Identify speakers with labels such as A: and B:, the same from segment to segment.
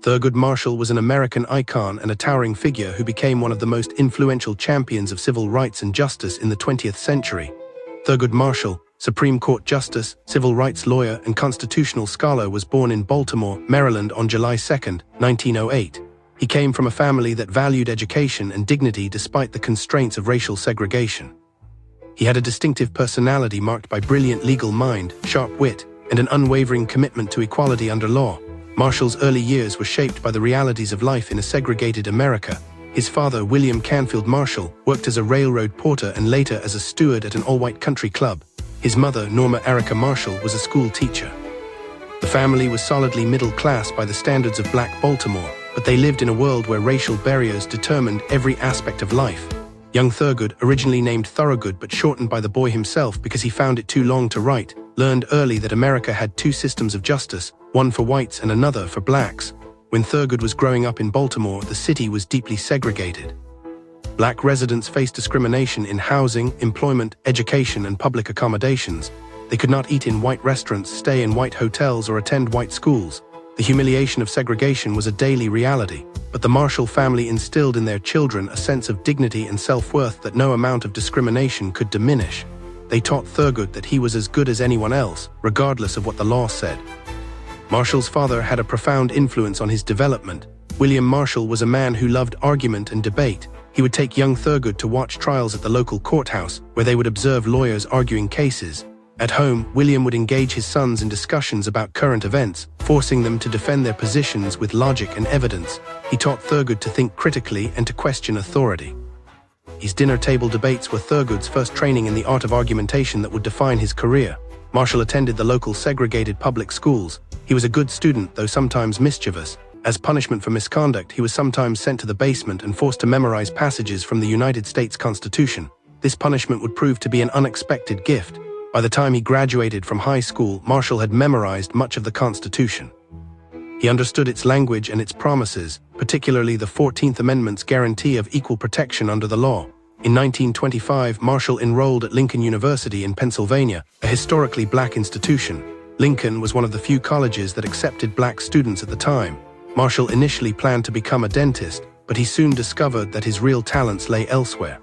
A: Thurgood Marshall was an American icon and a towering figure who became one of the most influential champions of civil rights and justice in the 20th century. Thurgood Marshall, Supreme Court Justice, civil rights lawyer, and constitutional scholar, was born in Baltimore, Maryland on July 2, 1908. He came from a family that valued education and dignity despite the constraints of racial segregation. He had a distinctive personality marked by brilliant legal mind, sharp wit, and an unwavering commitment to equality under law. Marshall's early years were shaped by the realities of life in a segregated America. His father, William Canfield Marshall, worked as a railroad porter and later as a steward at an all-white country club. His mother, Norma Erica Marshall, was a school teacher. The family was solidly middle class by the standards of Black Baltimore, but they lived in a world where racial barriers determined every aspect of life. Young Thurgood, originally named Thorogood but shortened by the boy himself because he found it too long to write, learned early that America had two systems of justice, one for whites and another for blacks. When Thurgood was growing up in Baltimore, the city was deeply segregated. Black residents faced discrimination in housing, employment, education, and public accommodations. They could not eat in white restaurants, stay in white hotels, or attend white schools. The humiliation of segregation was a daily reality, but the Marshall family instilled in their children a sense of dignity and self-worth that no amount of discrimination could diminish. They taught Thurgood that he was as good as anyone else, regardless of what the law said. Marshall's father had a profound influence on his development. William Marshall was a man who loved argument and debate. He would take young Thurgood to watch trials at the local courthouse, where they would observe lawyers arguing cases. At home, William would engage his sons in discussions about current events, forcing them to defend their positions with logic and evidence. He taught Thurgood to think critically and to question authority. His dinner table debates were Thurgood's first training in the art of argumentation that would define his career. Marshall attended the local segregated public schools. He was a good student, though sometimes mischievous. As punishment for misconduct, he was sometimes sent to the basement and forced to memorize passages from the United States Constitution. This punishment would prove to be an unexpected gift. By the time he graduated from high school, Marshall had memorized much of the Constitution. He understood its language and its promises, particularly the 14th Amendment's guarantee of equal protection under the law. In 1925, Marshall enrolled at Lincoln University in Pennsylvania, a historically black institution. Lincoln was one of the few colleges that accepted black students at the time. Marshall initially planned to become a dentist, but he soon discovered that his real talents lay elsewhere.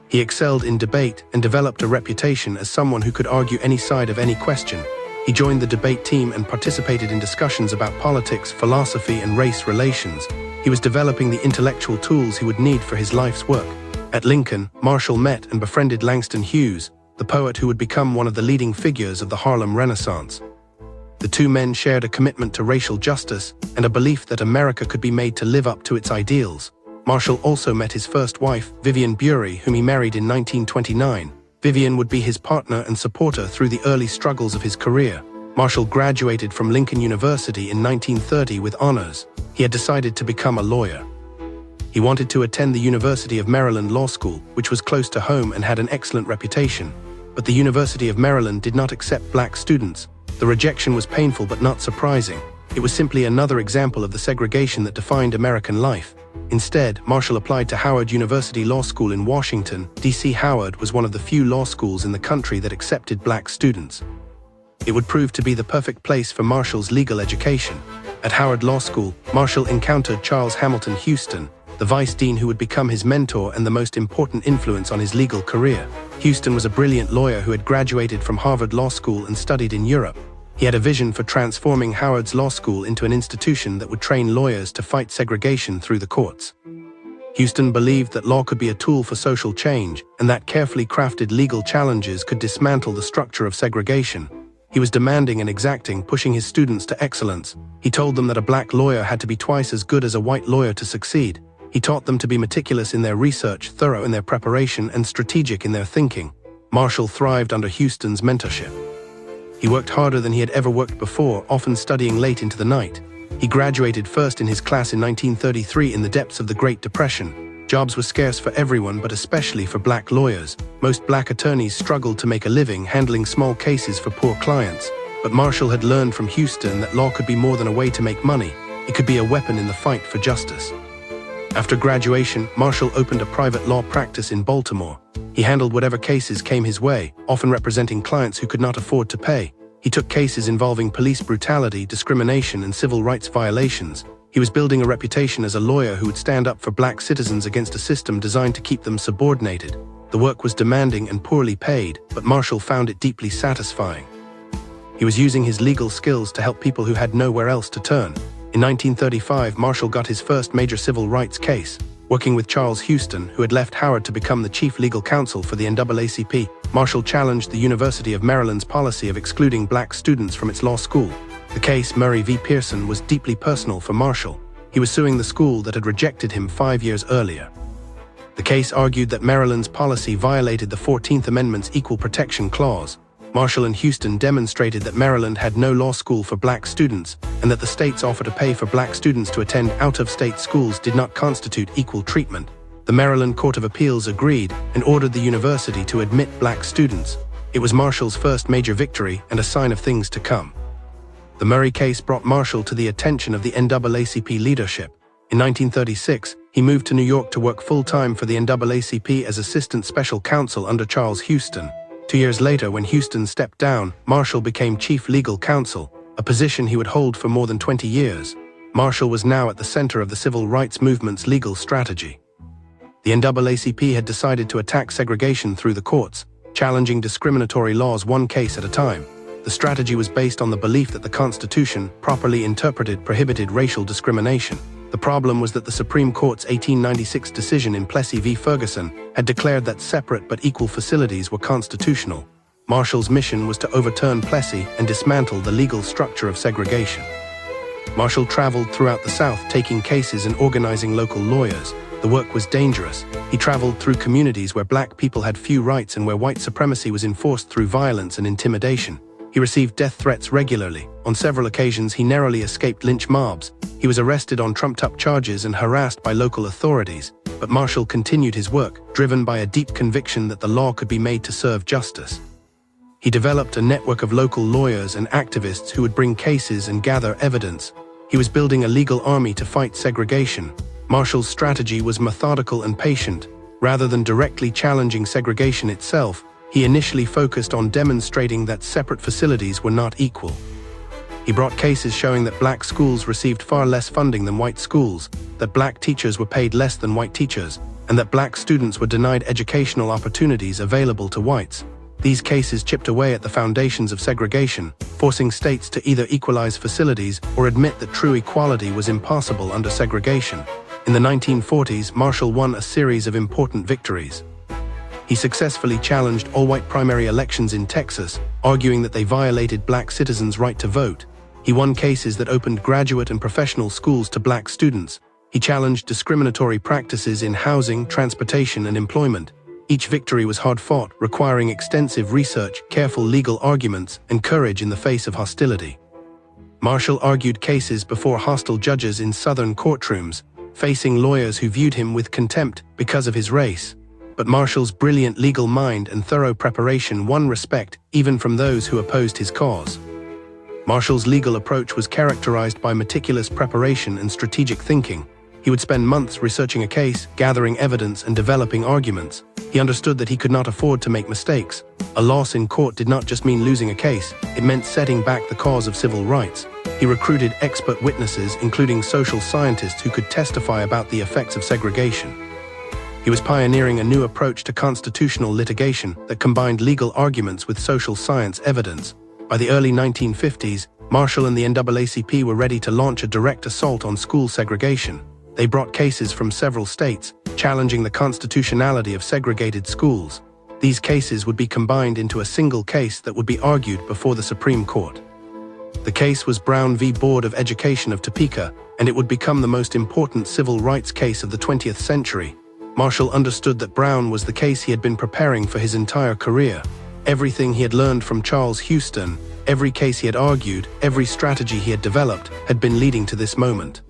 A: He excelled in debate and developed a reputation as someone who could argue any side of any question. He joined the debate team and participated in discussions about politics, philosophy, and race relations. He was developing the intellectual tools he would need for his life's work. At Lincoln, Marshall met and befriended Langston Hughes, the poet who would become one of the leading figures of the Harlem Renaissance. The two men shared a commitment to racial justice and a belief that America could be made to live up to its ideals. Marshall also met his first wife, Vivian Bury, whom he married in 1929. Vivian would be his partner and supporter through the early struggles of his career. Marshall graduated from Lincoln University in 1930 with honors. He had decided to become a lawyer. He wanted to attend the University of Maryland Law School, which was close to home and had an excellent reputation. But the University of Maryland did not accept black students. The rejection was painful but not surprising. It was simply another example of the segregation that defined American life. Instead, Marshall applied to Howard University Law School in Washington, D.C. Howard was one of the few law schools in the country that accepted black students. It would prove to be the perfect place for Marshall's legal education. At Howard Law School, Marshall encountered Charles Hamilton Houston, the vice dean who would become his mentor and the most important influence on his legal career. Houston was a brilliant lawyer who had graduated from Harvard Law School and studied in Europe. He had a vision for transforming Howard's law school into an institution that would train lawyers to fight segregation through the courts. Houston believed that law could be a tool for social change, and that carefully crafted legal challenges could dismantle the structure of segregation. He was demanding and exacting, pushing his students to excellence. He told them that a black lawyer had to be twice as good as a white lawyer to succeed. He taught them to be meticulous in their research, thorough in their preparation, and strategic in their thinking. Marshall thrived under Houston's mentorship. He worked harder than he had ever worked before, often studying late into the night. He graduated first in his class in 1933 in the depths of the Great Depression. Jobs were scarce for everyone, but especially for black lawyers. Most black attorneys struggled to make a living handling small cases for poor clients. But Marshall had learned from Houston that law could be more than a way to make money. It could be a weapon in the fight for justice. After graduation, Marshall opened a private law practice in Baltimore. He handled whatever cases came his way, often representing clients who could not afford to pay. He took cases involving police brutality, discrimination, and civil rights violations. He was building a reputation as a lawyer who would stand up for black citizens against a system designed to keep them subordinated. The work was demanding and poorly paid, but Marshall found it deeply satisfying. He was using his legal skills to help people who had nowhere else to turn. In 1935, Marshall got his first major civil rights case. Working with Charles Houston, who had left Howard to become the chief legal counsel for the NAACP, Marshall challenged the University of Maryland's policy of excluding black students from its law school. The case, Murray v. Pearson, was deeply personal for Marshall. He was suing the school that had rejected him 5 years earlier. The case argued that Maryland's policy violated the 14th Amendment's Equal Protection Clause. Marshall and Houston demonstrated that Maryland had no law school for black students, and that the state's offer to pay for black students to attend out-of-state schools did not constitute equal treatment. The Maryland Court of Appeals agreed and ordered the university to admit black students. It was Marshall's first major victory and a sign of things to come. The Murray case brought Marshall to the attention of the NAACP leadership. In 1936, he moved to New York to work full-time for the NAACP as assistant special counsel under Charles Houston. 2 years later, when Houston stepped down, Marshall became chief legal counsel, a position he would hold for more than 20 years. Marshall was now at the center of the civil rights movement's legal strategy. The NAACP had decided to attack segregation through the courts, challenging discriminatory laws one case at a time. The strategy was based on the belief that the Constitution, properly interpreted, prohibited racial discrimination. The problem was that the Supreme Court's 1896 decision in Plessy v. Ferguson had declared that separate but equal facilities were constitutional. Marshall's mission was to overturn Plessy and dismantle the legal structure of segregation. Marshall traveled throughout the South taking cases and organizing local lawyers. The work was dangerous. He traveled through communities where black people had few rights and where white supremacy was enforced through violence and intimidation. He received death threats regularly. On several occasions, he narrowly escaped lynch mobs. He was arrested on trumped-up charges and harassed by local authorities. But Marshall continued his work, driven by a deep conviction that the law could be made to serve justice. He developed a network of local lawyers and activists who would bring cases and gather evidence. He was building a legal army to fight segregation. Marshall's strategy was methodical and patient. Rather than directly challenging segregation itself, he initially focused on demonstrating that separate facilities were not equal. He brought cases showing that black schools received far less funding than white schools, that black teachers were paid less than white teachers, and that black students were denied educational opportunities available to whites. These cases chipped away at the foundations of segregation, forcing states to either equalize facilities or admit that true equality was impossible under segregation. In the 1940s, Marshall won a series of important victories. He successfully challenged all-white primary elections in Texas, arguing that they violated black citizens' right to vote. He won cases that opened graduate and professional schools to black students. He challenged discriminatory practices in housing, transportation, and employment. Each victory was hard-fought, requiring extensive research, careful legal arguments, and courage in the face of hostility. Marshall argued cases before hostile judges in Southern courtrooms, facing lawyers who viewed him with contempt because of his race. But Marshall's brilliant legal mind and thorough preparation won respect even from those who opposed his cause. Marshall's legal approach was characterized by meticulous preparation and strategic thinking. He would spend months researching a case, gathering evidence, and developing arguments. He understood that he could not afford to make mistakes. A loss in court did not just mean losing a case, it meant setting back the cause of civil rights. He recruited expert witnesses, including social scientists who could testify about the effects of segregation. He was pioneering a new approach to constitutional litigation that combined legal arguments with social science evidence. By the early 1950s, Marshall and the NAACP were ready to launch a direct assault on school segregation. They brought cases from several states, challenging the constitutionality of segregated schools. These cases would be combined into a single case that would be argued before the Supreme Court. The case was Brown v. Board of Education of Topeka, and it would become the most important civil rights case of the 20th century. Marshall understood that Brown was the case he had been preparing for his entire career. Everything he had learned from Charles Houston, every case he had argued, every strategy he had developed, had been leading to this moment.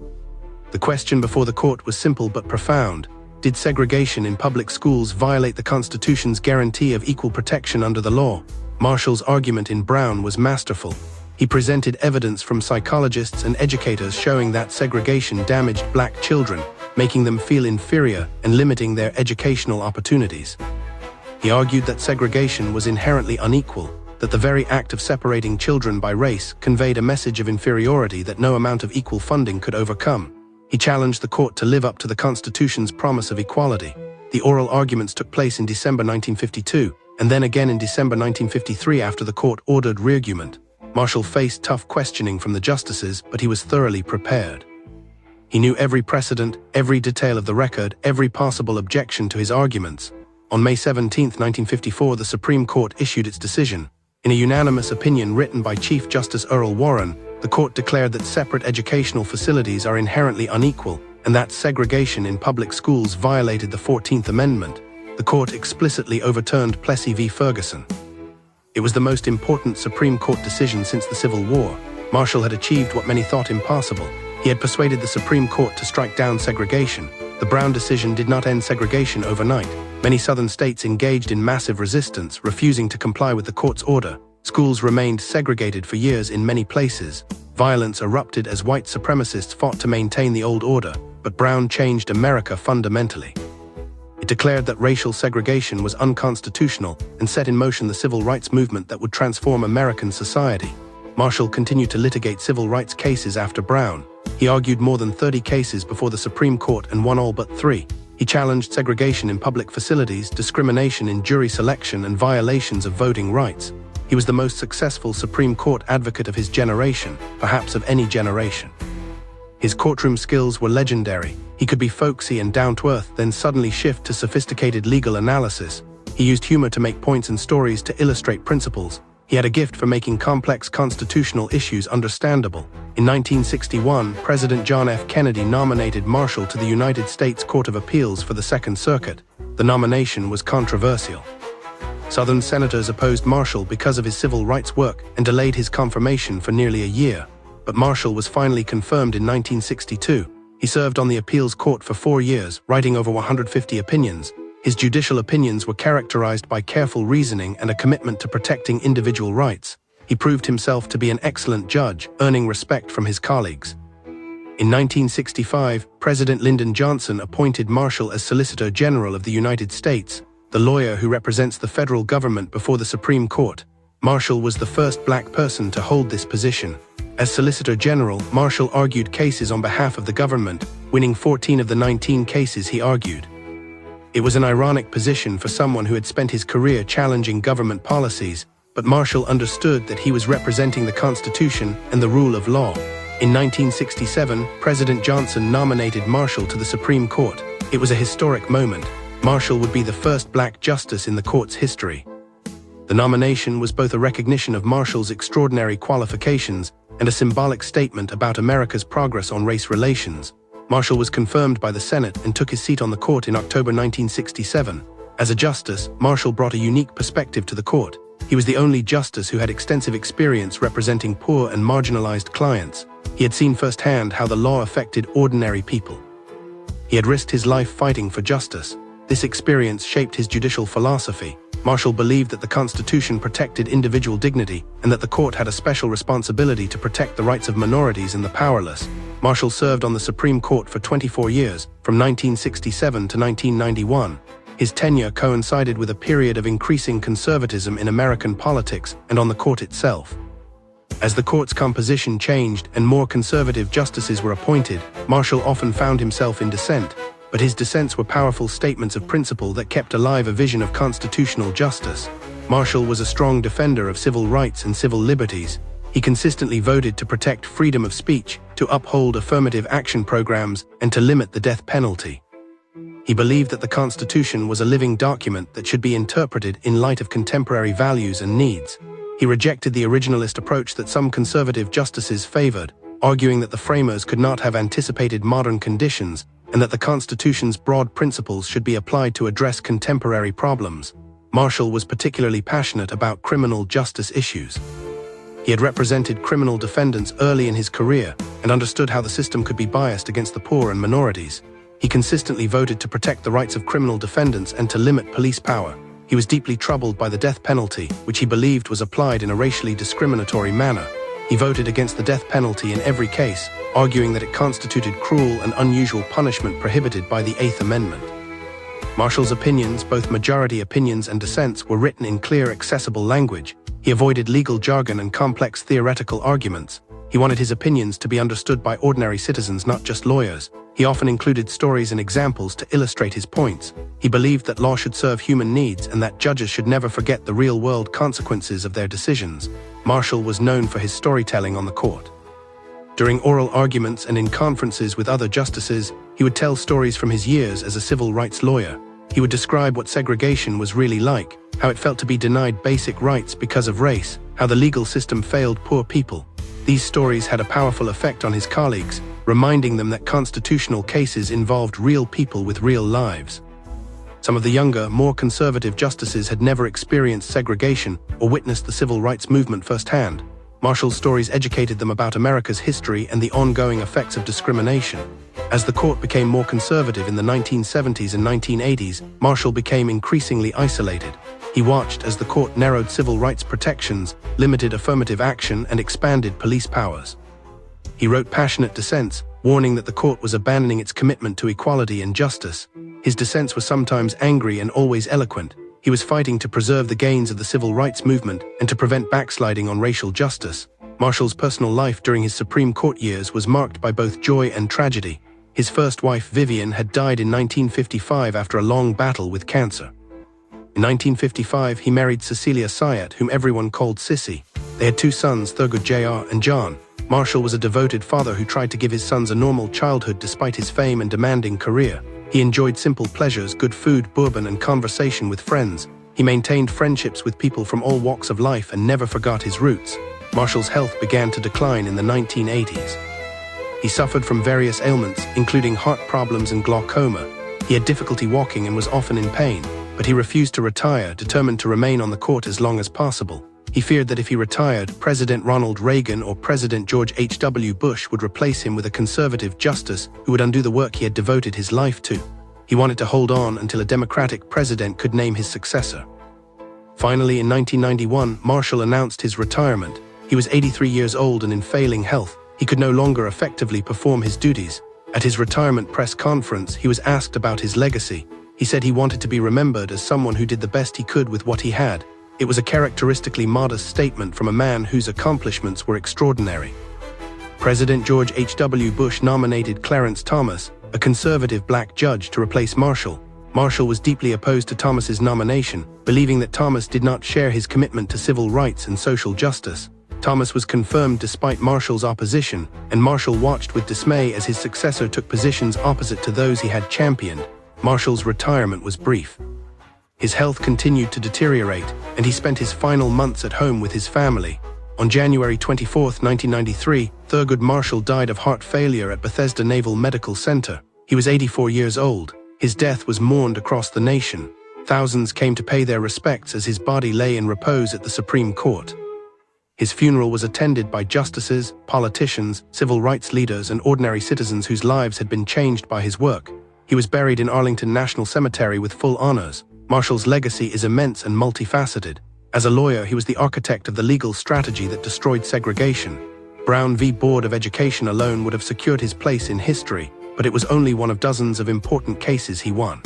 A: The question before the court was simple but profound. Did segregation in public schools violate the Constitution's guarantee of equal protection under the law? Marshall's argument in Brown was masterful. He presented evidence from psychologists and educators showing that segregation damaged black children, making them feel inferior and limiting their educational opportunities. He argued that segregation was inherently unequal. that the very act of separating children by race conveyed a message of inferiority that no amount of equal funding could overcome. He challenged the court to live up to the Constitution's promise of equality. The oral arguments took place in December 1952, and then again in December 1953 after the court ordered reargument. Marshall faced tough questioning from the justices, but he was thoroughly prepared. He knew every precedent, every detail of the record, every possible objection to his arguments. On May 17, 1954, the Supreme Court issued its decision. In a unanimous opinion written by Chief Justice Earl Warren, the court declared that separate educational facilities are inherently unequal and that segregation in public schools violated the 14th Amendment. The court explicitly overturned Plessy v. Ferguson. It was the most important Supreme Court decision since the Civil War. Marshall had achieved what many thought impossible. He had persuaded the Supreme Court to strike down segregation. The Brown decision did not end segregation overnight. Many southern states engaged in massive resistance, refusing to comply with the court's order. Schools remained segregated for years in many places. Violence erupted as white supremacists fought to maintain the old order, but Brown changed America fundamentally. It declared that racial segregation was unconstitutional and set in motion the civil rights movement that would transform American society. Marshall continued to litigate civil rights cases after Brown. He argued more than 30 cases before the Supreme Court and won all but 3. He challenged segregation in public facilities, discrimination in jury selection, and violations of voting rights. He was the most successful Supreme Court advocate of his generation, perhaps of any generation. His courtroom skills were legendary. He could be folksy and down-to-earth, then suddenly shift to sophisticated legal analysis. He used humor to make points and stories to illustrate principles. He had a gift for making complex constitutional issues understandable. In 1961, President John F. Kennedy nominated Marshall to the United States Court of Appeals for the Second Circuit. The nomination was controversial. Southern senators opposed Marshall because of his civil rights work and delayed his confirmation for nearly a year. But Marshall was finally confirmed in 1962. He served on the appeals court for 4 years, writing over 150 opinions. His judicial opinions were characterized by careful reasoning and a commitment to protecting individual rights. He proved himself to be an excellent judge, earning respect from his colleagues. In 1965, President Lyndon Johnson appointed Marshall as Solicitor General of the United States, the lawyer who represents the federal government before the Supreme Court. Marshall was the first black person to hold this position. As Solicitor General, Marshall argued cases on behalf of the government, winning 14 of the 19 cases he argued. It was an ironic position for someone who had spent his career challenging government policies, but Marshall understood that he was representing the Constitution and the rule of law. In 1967, President Johnson nominated Marshall to the Supreme Court. It was a historic moment. Marshall would be the first black justice in the court's history. The nomination was both a recognition of Marshall's extraordinary qualifications and a symbolic statement about America's progress on race relations. Marshall was confirmed by the Senate and took his seat on the court in October 1967. As a justice, Marshall brought a unique perspective to the court. He was the only justice who had extensive experience representing poor and marginalized clients. He had seen firsthand how the law affected ordinary people. He had risked his life fighting for justice. This experience shaped his judicial philosophy. Marshall believed that the Constitution protected individual dignity and that the court had a special responsibility to protect the rights of minorities and the powerless. Marshall served on the Supreme Court for 24 years, from 1967 to 1991. His tenure coincided with a period of increasing conservatism in American politics and on the court itself. As the court's composition changed and more conservative justices were appointed, Marshall often found himself in dissent, but his dissents were powerful statements of principle that kept alive a vision of constitutional justice. Marshall was a strong defender of civil rights and civil liberties. He consistently voted to protect freedom of speech, to uphold affirmative action programs, and to limit the death penalty. He believed that the Constitution was a living document that should be interpreted in light of contemporary values and needs. He rejected the originalist approach that some conservative justices favored, arguing that the framers could not have anticipated modern conditions and that the Constitution's broad principles should be applied to address contemporary problems. Marshall was particularly passionate about criminal justice issues. He had represented criminal defendants early in his career and understood how the system could be biased against the poor and minorities. He consistently voted to protect the rights of criminal defendants and to limit police power. He was deeply troubled by the death penalty, which he believed was applied in a racially discriminatory manner. He voted against the death penalty in every case, arguing that it constituted cruel and unusual punishment prohibited by the Eighth Amendment. Marshall's opinions, both majority opinions and dissents, were written in clear, accessible language. He He avoided legal jargon and complex theoretical arguments. He wanted his opinions to be understood by ordinary citizens, not just lawyers. He often included stories and examples to illustrate his points. He believed that law should serve human needs and that judges should never forget the real-world consequences of their decisions. Marshall was known for his storytelling on the court. During oral arguments and in conferences with other justices, he would tell stories from his years as a civil rights lawyer. He would describe what segregation was really like, how it felt to be denied basic rights because of race, how the legal system failed poor people. These stories had a powerful effect on his colleagues, reminding them that constitutional cases involved real people with real lives. Some of the younger, more conservative justices had never experienced segregation or witnessed the civil rights movement firsthand. Marshall's stories educated them about America's history and the ongoing effects of discrimination. As the court became more conservative in the 1970s and 1980s, Marshall became increasingly isolated. He watched as the court narrowed civil rights protections, limited affirmative action, and expanded police powers. He wrote passionate dissents, warning that the court was abandoning its commitment to equality and justice. His dissents were sometimes angry and always eloquent. He was fighting to preserve the gains of the civil rights movement and to prevent backsliding on racial justice. Marshall's personal life during his Supreme Court years was marked by both joy and tragedy. His first wife, Vivian, had died in 1955 after a long battle with cancer. In 1955, he married Cecilia Syatt, whom everyone called Sissy. They had two sons, Thurgood Jr. and John. Marshall was a devoted father who tried to give his sons a normal childhood despite his fame and demanding career. He enjoyed simple pleasures, good food, bourbon, and conversation with friends. He maintained friendships with people from all walks of life and never forgot his roots. Marshall's health began to decline in the 1980s. He suffered from various ailments, including heart problems and glaucoma. He had difficulty walking and was often in pain, but he refused to retire, determined to remain on the court as long as possible. He feared that if he retired, President Ronald Reagan or President George H.W. Bush would replace him with a conservative justice who would undo the work he had devoted his life to. He wanted to hold on until a Democratic president could name his successor. Finally, in 1991, Marshall announced his retirement. He was 83 years old and in failing health. He could no longer effectively perform his duties. At his retirement press conference, he was asked about his legacy. He said he wanted to be remembered as someone who did the best he could with what he had. It was a characteristically modest statement from a man whose accomplishments were extraordinary. President George H.W. Bush nominated Clarence Thomas, a conservative black judge, to replace Marshall. Marshall was deeply opposed to Thomas's nomination, believing that Thomas did not share his commitment to civil rights and social justice. Thomas was confirmed despite Marshall's opposition, and Marshall watched with dismay as his successor took positions opposite to those he had championed. Marshall's retirement was brief. His health continued to deteriorate, and he spent his final months at home with his family. On January 24, 1993, Thurgood Marshall died of heart failure at Bethesda Naval Medical Center. He was 84 years old. His death was mourned across the nation. Thousands came to pay their respects as his body lay in repose at the Supreme Court. His funeral was attended by justices, politicians, civil rights leaders, and ordinary citizens whose lives had been changed by his work. He was buried in Arlington National Cemetery with full honors. Marshall's legacy is immense and multifaceted. As a lawyer, he was the architect of the legal strategy that destroyed segregation. Brown v. Board of Education alone would have secured his place in history, but it was only one of dozens of important cases he won.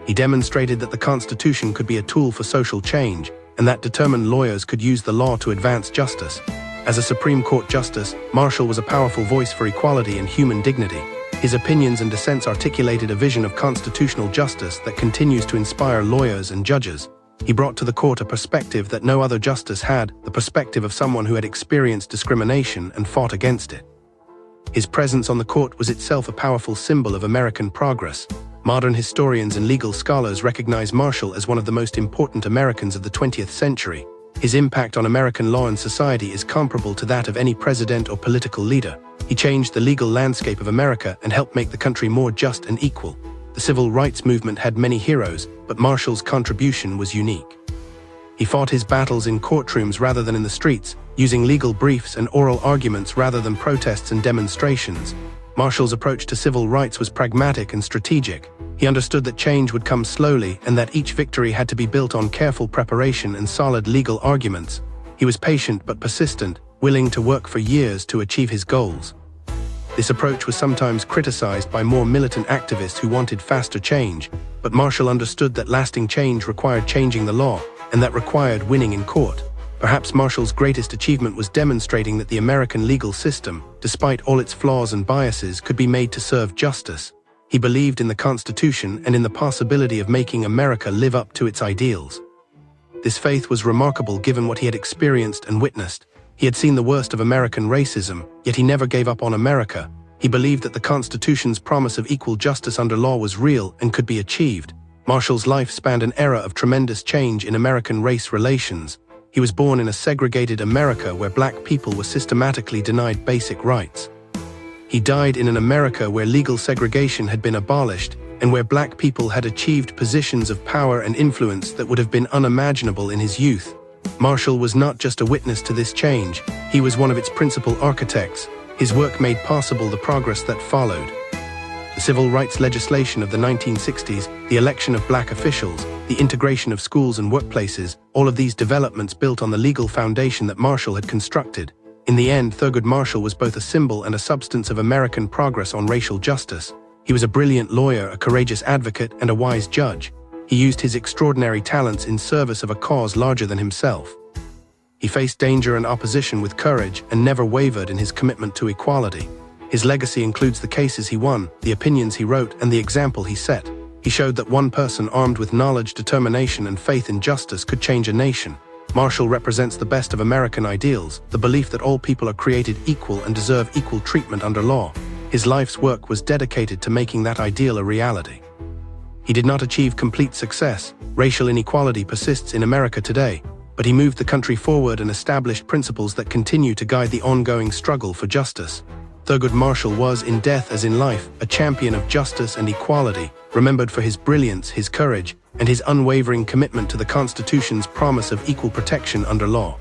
A: He demonstrated that the Constitution could be a tool for social change, and that determined lawyers could use the law to advance justice. As a Supreme Court justice, Marshall was a powerful voice for equality and human dignity. His opinions and dissents articulated a vision of constitutional justice that continues to inspire lawyers and judges. He brought to the court a perspective that no other justice had, the perspective of someone who had experienced discrimination and fought against it. His presence on the court was itself a powerful symbol of American progress. Modern historians and legal scholars recognize Marshall as one of the most important Americans of the 20th century. His impact on American law and society is comparable to that of any president or political leader. He changed the legal landscape of America and helped make the country more just and equal. The civil rights movement had many heroes, but Marshall's contribution was unique. He fought his battles in courtrooms rather than in the streets, using legal briefs and oral arguments rather than protests and demonstrations. Marshall's approach to civil rights was pragmatic and strategic. He understood that change would come slowly and that each victory had to be built on careful preparation and solid legal arguments. He was patient but persistent, willing to work for years to achieve his goals. This approach was sometimes criticized by more militant activists who wanted faster change, but Marshall understood that lasting change required changing the law, and that required winning in court. Perhaps Marshall's greatest achievement was demonstrating that the American legal system, despite all its flaws and biases, could be made to serve justice. He believed in the Constitution and in the possibility of making America live up to its ideals. This faith was remarkable given what he had experienced and witnessed. He had seen the worst of American racism, yet he never gave up on America. He believed that the Constitution's promise of equal justice under law was real and could be achieved. Marshall's life spanned an era of tremendous change in American race relations. He was born in a segregated America where black people were systematically denied basic rights. He died in an America where legal segregation had been abolished and where black people had achieved positions of power and influence that would have been unimaginable in his youth. Marshall was not just a witness to this change, he was one of its principal architects. His work made possible the progress that followed. The civil rights legislation of the 1960s, the election of black officials, the integration of schools and workplaces, all of these developments built on the legal foundation that Marshall had constructed. In the end, Thurgood Marshall was both a symbol and a substance of American progress on racial justice. He was a brilliant lawyer, a courageous advocate, and a wise judge. He used his extraordinary talents in service of a cause larger than himself. He faced danger and opposition with courage and never wavered in his commitment to equality. His legacy includes the cases he won, the opinions he wrote, and the example he set. He showed that one person armed with knowledge, determination, and faith in justice could change a nation. Marshall represents the best of American ideals, the belief that all people are created equal and deserve equal treatment under law. His life's work was dedicated to making that ideal a reality. He did not achieve complete success. Racial inequality persists in America today, but he moved the country forward and established principles that continue to guide the ongoing struggle for justice. Thurgood Marshall was, in death as in life, a champion of justice and equality, remembered for his brilliance, his courage, and his unwavering commitment to the Constitution's promise of equal protection under law.